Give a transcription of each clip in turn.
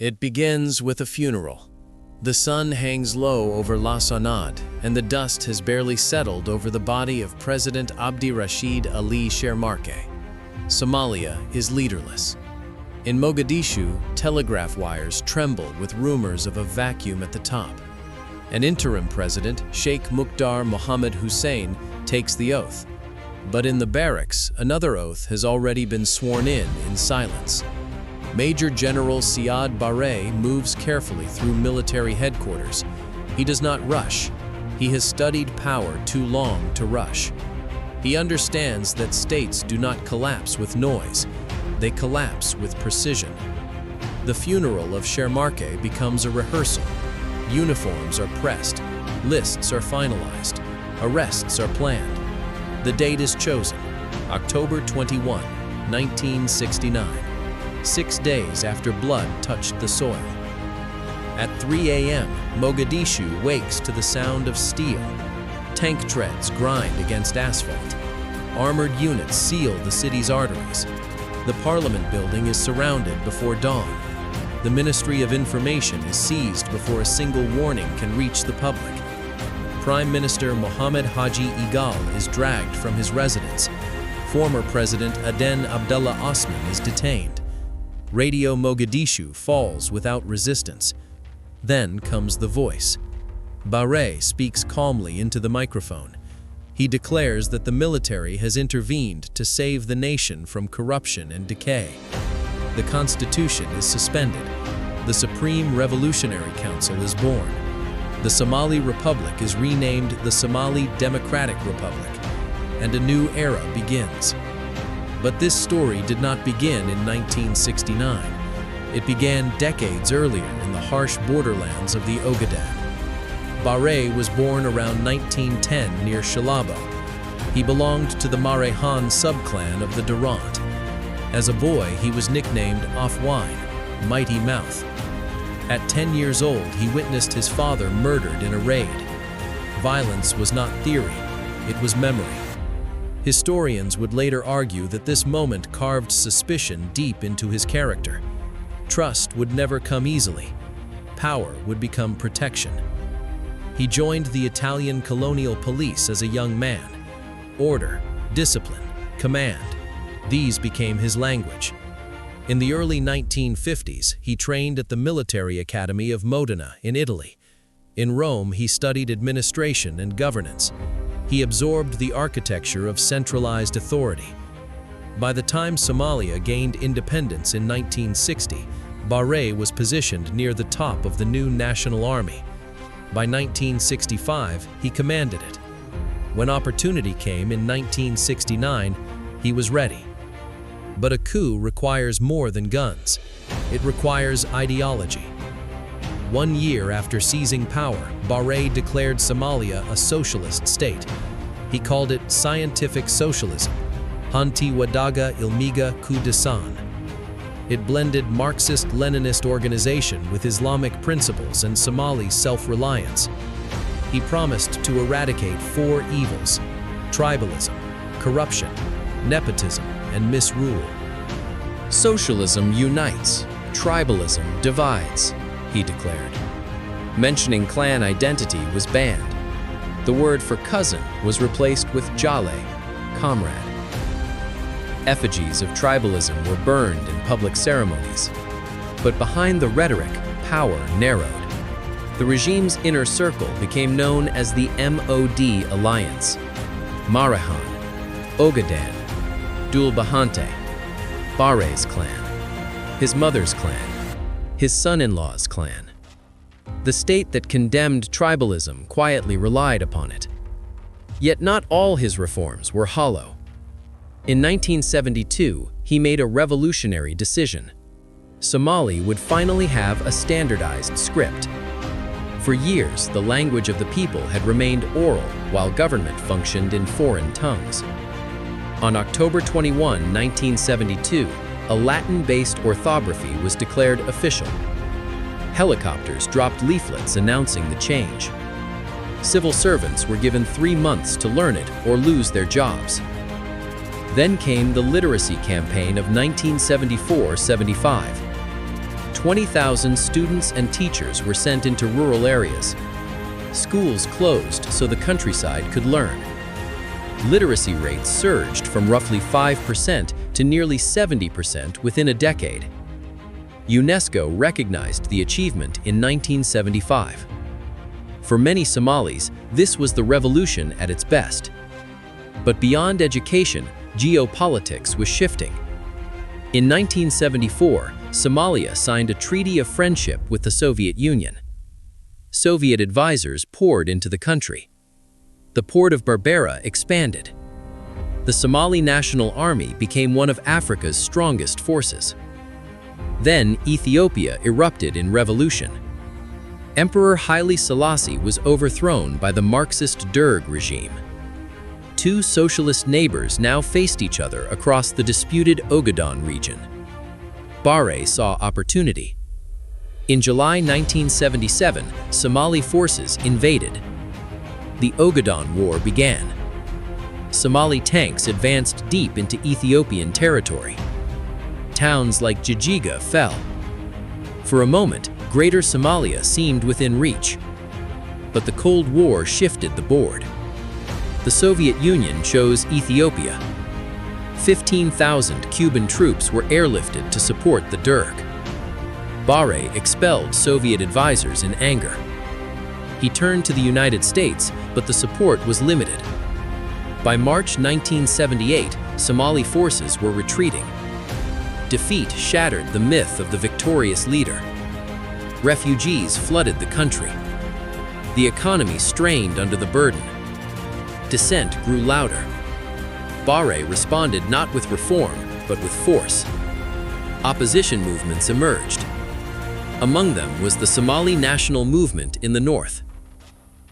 It begins with a funeral. The sun hangs low over La Sanad, and the dust has barely settled over the body of President Abdi Rashid Ali Shermarke. Somalia is leaderless. In Mogadishu, telegraph wires tremble with rumors of a vacuum at the top. An interim president, Sheikh Mukhtar Mohammed Hussein, takes the oath. But in the barracks, another oath has already been sworn in silence. Major General Siad Barre moves carefully through military headquarters. He does not rush. He has studied power too long to rush. He understands that states do not collapse with noise. They collapse with precision. The funeral of Shermarke becomes a rehearsal. Uniforms are pressed. Lists are finalized. Arrests are planned. The date is chosen, October 21, 1969. 6 days after blood touched the soil. At 3 a.m., Mogadishu wakes to the sound of steel. Tank treads grind against asphalt. Armored units seal the city's arteries. The Parliament building is surrounded before dawn. The Ministry of Information is seized before a single warning can reach the public. Prime Minister Mohammed Haji Igal is dragged from his residence. Former President Aden Abdullah Osman is detained. Radio Mogadishu falls without resistance. Then comes the voice. Barre speaks calmly into the microphone. He declares that the military has intervened to save the nation from corruption and decay. The Constitution is suspended. The Supreme Revolutionary Council is born. The Somali Republic is renamed the Somali Democratic Republic, and a new era begins. But this story did not begin in 1969. It began decades earlier in the harsh borderlands of the Ogaden. Barre was born around 1910 near Shalabo. He belonged to the Marehan subclan of the Durrant. As a boy, he was nicknamed Afwine, Mighty Mouth. At 10 years old, he witnessed his father murdered in a raid. Violence was not theory, it was memory. Historians would later argue that this moment carved suspicion deep into his character. Trust would never come easily. Power would become protection. He joined the Italian colonial police as a young man. Order, discipline, command. These became his language. In the early 1950s, he trained at the military academy of Modena in Italy. In Rome, he studied administration and governance. He absorbed the architecture of centralized authority. By the time Somalia gained independence in 1960, Barre was positioned near the top of the new national army. By 1965, he commanded it. When opportunity came in 1969, he was ready. But a coup requires more than guns. It requires ideology. 1 year after seizing power, Barre declared Somalia a socialist state. He called it scientific socialism, Hanti Wadaga Ilmiga Kudasan. It blended Marxist-Leninist organization with Islamic principles and Somali self-reliance. He promised to eradicate 4 evils: tribalism, corruption, nepotism, and misrule. Socialism unites, tribalism divides, he declared. Mentioning clan identity was banned. The word for cousin was replaced with jale, comrade. Effigies of tribalism were burned in public ceremonies. But behind the rhetoric, power narrowed. The regime's inner circle became known as the MOD Alliance. Marehan, Ogaden, Dulbahante, Barre's clan, his mother's clan, his son-in-law's clan. The state that condemned tribalism quietly relied upon it. Yet not all his reforms were hollow. In 1972, he made a revolutionary decision. Somali would finally have a standardized script. For years, the language of the people had remained oral while government functioned in foreign tongues. On October 21, 1972, a Latin-based orthography was declared official. Helicopters dropped leaflets announcing the change. Civil servants were given 3 months to learn it or lose their jobs. Then came the literacy campaign of 1974-75. 20,000 students and teachers were sent into rural areas. Schools closed so the countryside could learn. Literacy rates surged from roughly 5% to nearly 70% within a decade. UNESCO recognized the achievement in 1975. For many Somalis, this was the revolution at its best. But beyond education, geopolitics was shifting. In 1974, Somalia signed a treaty of friendship with the Soviet Union. Soviet advisors poured into the country. The port of Berbera expanded. The Somali National Army became one of Africa's strongest forces. Then Ethiopia erupted in revolution. Emperor Haile Selassie was overthrown by the Marxist Derg regime. Two socialist neighbors now faced each other across the disputed Ogaden region. Barre saw opportunity. In July 1977, Somali forces invaded. The Ogaden War began. Somali tanks advanced deep into Ethiopian territory. Towns like Jijiga fell. For a moment, Greater Somalia seemed within reach. But the Cold War shifted the board. The Soviet Union chose Ethiopia. 15,000 Cuban troops were airlifted to support the Derg. Barre expelled Soviet advisors in anger. He turned to the United States, but the support was limited. By March 1978, Somali forces were retreating. Defeat shattered the myth of the victorious leader. Refugees flooded the country. The economy strained under the burden. Dissent grew louder. Barre responded not with reform, but with force. Opposition movements emerged. Among them was the Somali National Movement in the north.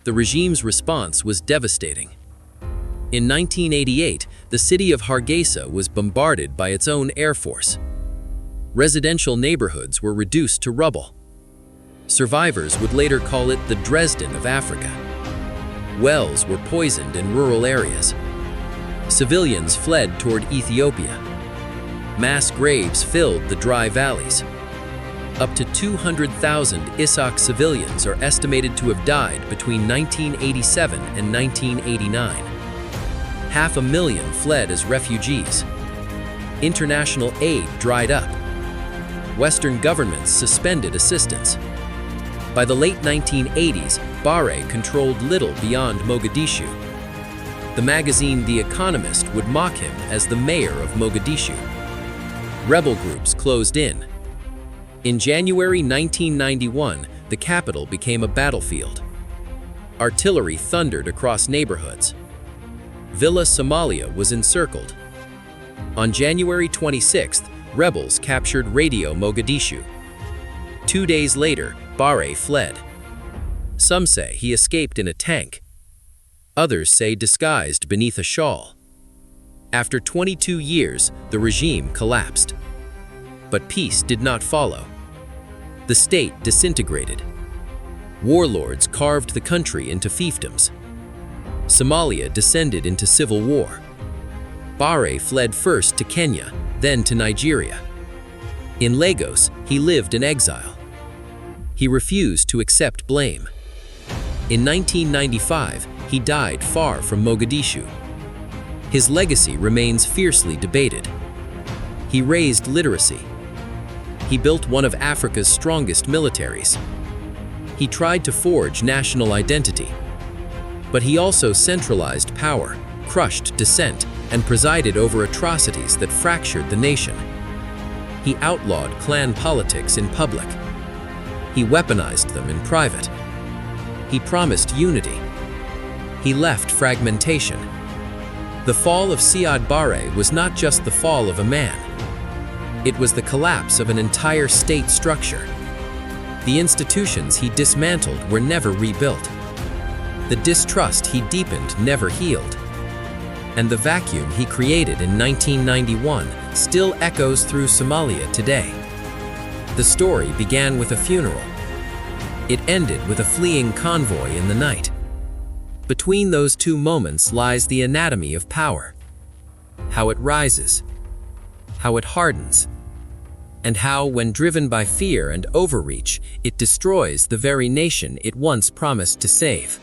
The regime's response was devastating. In 1988, the city of Hargeisa was bombarded by its own air force. Residential neighborhoods were reduced to rubble. Survivors would later call it the Dresden of Africa. Wells were poisoned in rural areas. Civilians fled toward Ethiopia. Mass graves filled the dry valleys. Up to 200,000 Issac civilians are estimated to have died between 1987 and 1989. 500,000 fled as refugees. International aid dried up. Western governments suspended assistance. By the late 1980s, Barre controlled little beyond Mogadishu. The magazine The Economist would mock him as the mayor of Mogadishu. Rebel groups closed in. In January 1991, the capital became a battlefield. Artillery thundered across neighborhoods. Villa Somalia was encircled. On January 26th, rebels captured Radio Mogadishu. 2 days later, Barre fled. Some say he escaped in a tank. Others say disguised beneath a shawl. After 22 years, the regime collapsed. But peace did not follow. The state disintegrated. Warlords carved the country into fiefdoms. Somalia descended into civil war. Barre fled first to Kenya, then to Nigeria. In Lagos, he lived in exile. He refused to accept blame. In 1995, he died far from Mogadishu. His legacy remains fiercely debated. He raised literacy. He built one of Africa's strongest militaries. He tried to forge national identity. But he also centralized power, crushed dissent, and presided over atrocities that fractured the nation. He outlawed clan politics in public. He weaponized them in private. He promised unity. He left fragmentation. The fall of Siad Barre was not just the fall of a man. It was the collapse of an entire state structure. The institutions he dismantled were never rebuilt. The distrust he deepened never healed. And the vacuum he created in 1991 still echoes through Somalia today. The story began with a funeral. It ended with a fleeing convoy in the night. Between those two moments lies the anatomy of power. How it rises, how it hardens, and how, when driven by fear and overreach, it destroys the very nation it once promised to save.